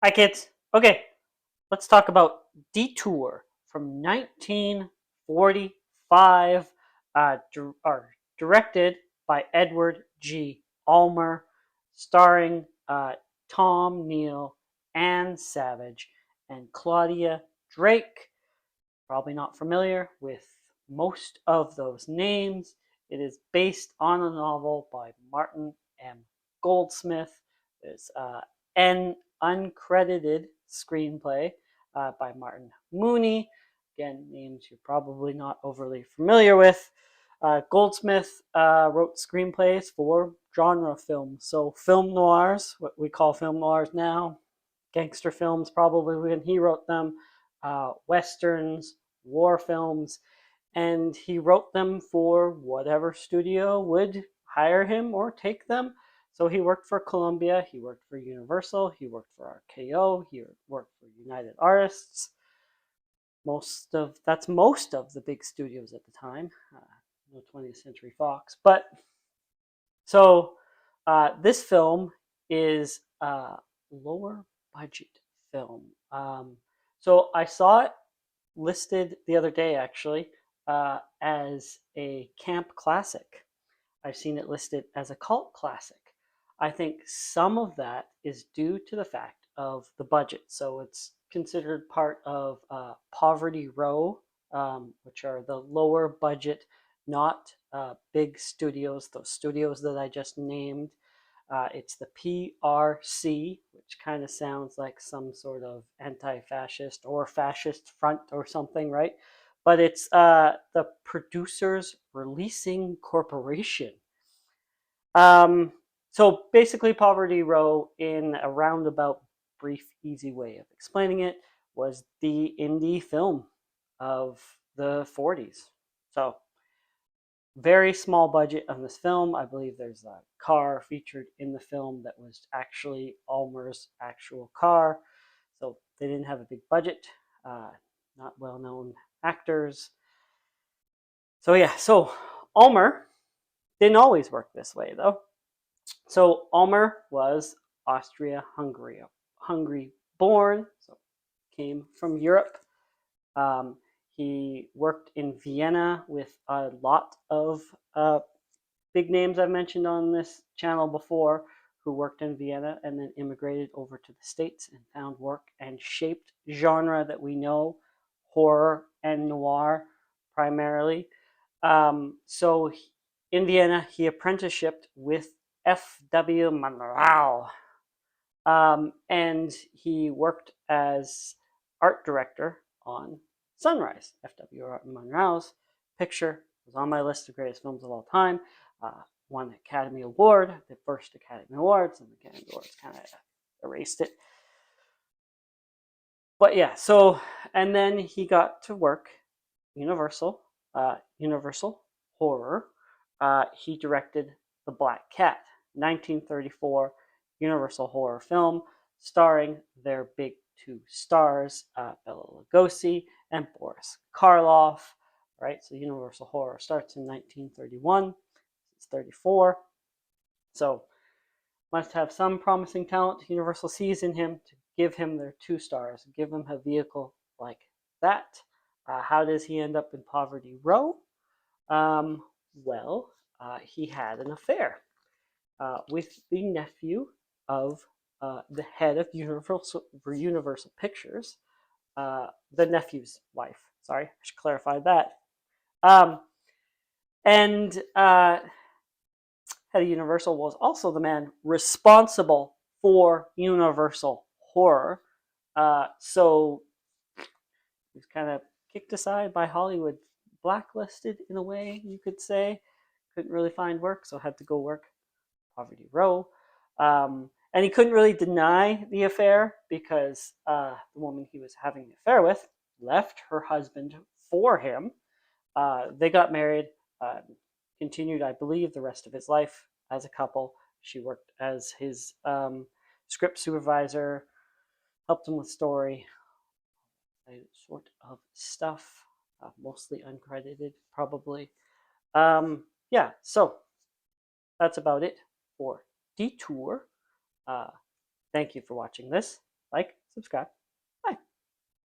Hi, kids. Okay, let's talk about Detour from 1945, directed by Edward G. Ulmer, starring Tom Neal, Anne Savage, and Claudia Drake. Probably not familiar with most of those names. It is based on a novel by Martin M. Goldsmith. There's an uncredited screenplay by Martin Mooney. Again, names you're probably not overly familiar with. Goldsmith wrote screenplays for genre films, so film noirs, what we call film noirs now, gangster films probably when he wrote them, westerns, war films, and he wrote them for whatever studio would hire him or take them. So he worked for Columbia, he worked for Universal, he worked for RKO, he worked for United Artists. Most of the big studios at the time. No 20th Century Fox, but so this film is a lower budget film. So I saw it listed the other day actually as a camp classic. I've seen it listed as a cult classic. I think some of that is due to the fact of the budget. So it's considered part of Poverty Row, which are the lower budget, not big studios, those studios that I just named. It's the PRC, which kind of sounds like some sort of anti-fascist or fascist front or something, right? But it's the Producers Releasing Corporation. Um, so basically, Poverty Row, in a roundabout, brief, easy way of explaining it, was the indie film of the 40s. So very small budget on this film. I believe there's a car featured in the film that was actually Ulmer's actual car. So they didn't have a big budget, not well known actors. So yeah, so Ulmer didn't always work this way though. So Ulmer was Austria-Hungary born, so came from Europe. Um, he worked in Vienna with a lot of big names I've mentioned on this channel before who worked in Vienna and then immigrated over to the States and found work and shaped genre that we know, horror and noir primarily. So in Vienna, he apprenticeshiped with F.W. Monroe, and he worked as art director on Sunrise. F.W. Monroe's picture was on my list of greatest films of all time. Won the Academy Award, the first Academy Awards, and the Academy Awards kind of erased it. But yeah, so, and then he got to work Universal, Universal Horror. He directed The Black Cat, 1934 Universal horror film starring their big two stars, Bela Lugosi and Boris Karloff. Right, so Universal Horror starts in 1931. It's 34. So must have some promising talent Universal sees in him to give him their two stars, give him a vehicle like that. How does he end up in Poverty Row? Well, he had an affair with the nephew of the head of Universal Pictures, the nephew's wife. Sorry, I should clarify that. And head of Universal was also the man responsible for Universal Horror. So he was kind of kicked aside by Hollywood, blacklisted in a way, you could say. Couldn't really find work, so had to go work Poverty Row. And he couldn't really deny the affair because the woman he was having the affair with left her husband for him. They got married, continued, I believe, the rest of his life as a couple. She worked as his script supervisor, helped him with story, sort of stuff, mostly uncredited, probably. Yeah, so that's about it for Detour. Uh, Thank you for watching this. Like, subscribe.